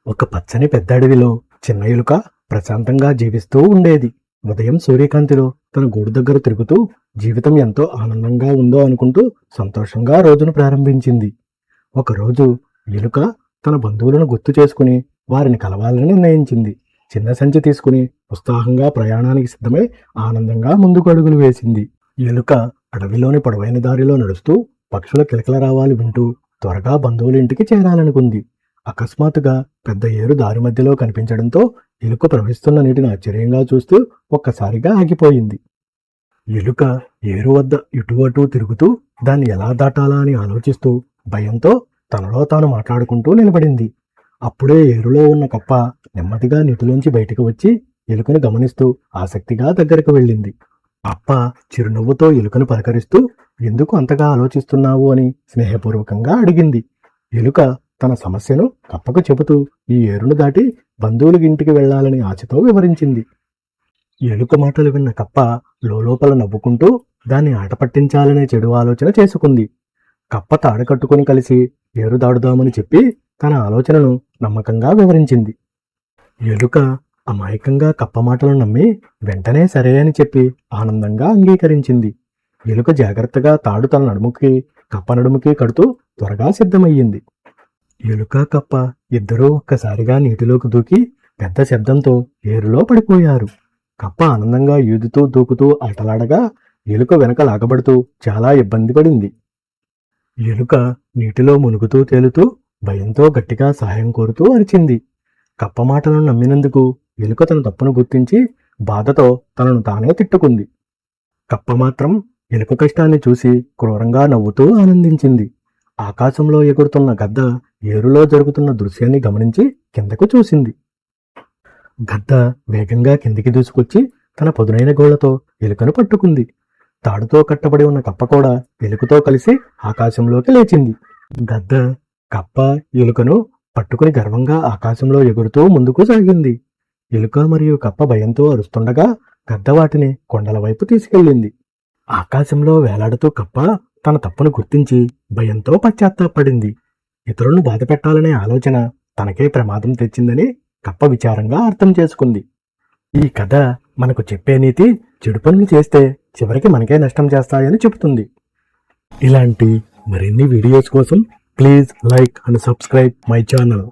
ఒక పచ్చని పెద్ద అడవిలో చిన్న ఎలుక ప్రశాంతంగా జీవిస్తూ ఉండేది. ఉదయం సూర్యకాంతిలో తన గూడు దగ్గర తిరుగుతూ జీవితం ఎంతో ఆనందంగా ఉందో అనుకుంటూ సంతోషంగా రోజును ప్రారంభించింది. ఒకరోజు ఎలుక తన బంధువులను గుర్తు చేసుకుని వారిని కలవాలని నిర్ణయించింది. చిన్న సంచి తీసుకుని ఉత్సాహంగా ప్రయాణానికి సిద్ధమై ఆనందంగా ముందుకు అడుగులు వేసింది. ఎలుక అడవిలోని పొడవైన దారిలో నడుస్తూ పక్షుల కిలకిల రావాలు వింటూ త్వరగా బంధువుల ఇంటికి చేరాలనుకుంది. అకస్మాత్తుగా పెద్ద ఏరు దారి మధ్యలో కనిపించడంతో ఎలుక ప్రవహిస్తున్న నీటిని ఆశ్చర్యంగా చూస్తూ ఒక్కసారిగా ఆగిపోయింది. ఎలుక ఏరు వద్ద ఇటు అటు తిరుగుతూ దాన్ని ఎలా దాటాలా అని ఆలోచిస్తూ భయంతో తనలో తాను మాట్లాడుకుంటూ నిలబడింది. అప్పుడే ఏరులో ఉన్న కప్ప నెమ్మదిగా నీటిలోంచి బయటకు వచ్చి ఎలుకను గమనిస్తూ ఆసక్తిగా దగ్గరకు వెళ్ళింది. కప్ప చిరునవ్వుతో ఎలుకను పలకరిస్తూ ఎందుకు అంతగా ఆలోచిస్తున్నావు అని స్నేహపూర్వకంగా అడిగింది. ఎలుక తన సమస్యను కప్పకు చెబుతూ ఈ ఏరును దాటి బంధువుల ఇంటికి వెళ్లాలని ఆశతో వివరించింది. ఎలుక మాటలు విన్న కప్ప లోపల నవ్వుకుంటూ దాన్ని ఆట పట్టించాలనే చెడు ఆలోచన చేసుకుంది. కప్ప తాడు కట్టుకుని కలిసి ఏరు దాడుదామని చెప్పి తన ఆలోచనను నమ్మకంగా వివరించింది. ఎలుక అమాయకంగా కప్ప మాటలను నమ్మి వెంటనే సరే అని చెప్పి ఆనందంగా అంగీకరించింది. ఎలుక జాగ్రత్తగా తాడు తన నడుముకి కప్ప నడుముకి కడుతూ త్వరగా సిద్ధమయ్యింది. ఎలుక కప్ప ఇద్దరూ ఒక్కసారిగా నీటిలోకి దూకి పెద్ద శబ్దంతో ఏరులో పడిపోయారు. కప్ప ఆనందంగా ఈదుతూ దూకుతూ ఆటలాడగా ఎలుక వెనక లాగబడుతూ చాలా ఇబ్బంది పడింది. ఎలుక నీటిలో మునుగుతూ తేలుతూ భయంతో గట్టిగా సహాయం కోరుతూ అరిచింది. కప్ప మాటలను నమ్మినందుకు ఎలుక తన తప్పును గుర్తించి బాధతో తనను తానే తిట్టుకుంది. కప్ప మాత్రం ఎలుక కష్టాన్ని చూసి క్రూరంగా నవ్వుతూ ఆనందించింది. ఆకాశంలో ఎగురుతున్న గద్ద ఏరులో జరుగుతున్న దృశ్యాన్ని గమనించి కిందకు చూసింది. గద్ద వేగంగా కిందికి దూసుకొచ్చి తన పదునైన గోళ్లతో ఎలుకను పట్టుకుంది. తాడుతో కట్టబడి ఉన్న కప్ప కూడా ఎలుకతో కలిసి ఆకాశంలోకి లేచింది. గద్ద కప్ప ఎలుకను పట్టుకుని గర్వంగా ఆకాశంలో ఎగురుతూ ముందుకు సాగింది. ఎలుక మరియు కప్ప భయంతో అరుస్తుండగా గద్ద వాటిని కొండల వైపు తీసుకెళ్ళింది. ఆకాశంలో వేలాడుతూ కప్ప తన తప్పును గుర్తించి భయంతో పశ్చాత్తాపడింది. ఇతరులను బాధ పెట్టాలనే ఆలోచన తనకే ప్రమాదం తెచ్చిందని కప్ప విచారంగా అర్థం చేసుకుంది. ఈ కథ మనకు చెప్పే నీతి చెడు పనులు చేస్తే చివరికి మనకే నష్టం చేస్తాయని చెబుతుంది. ఇలాంటి మరిన్ని వీడియోస్ కోసం please like and subscribe my channel.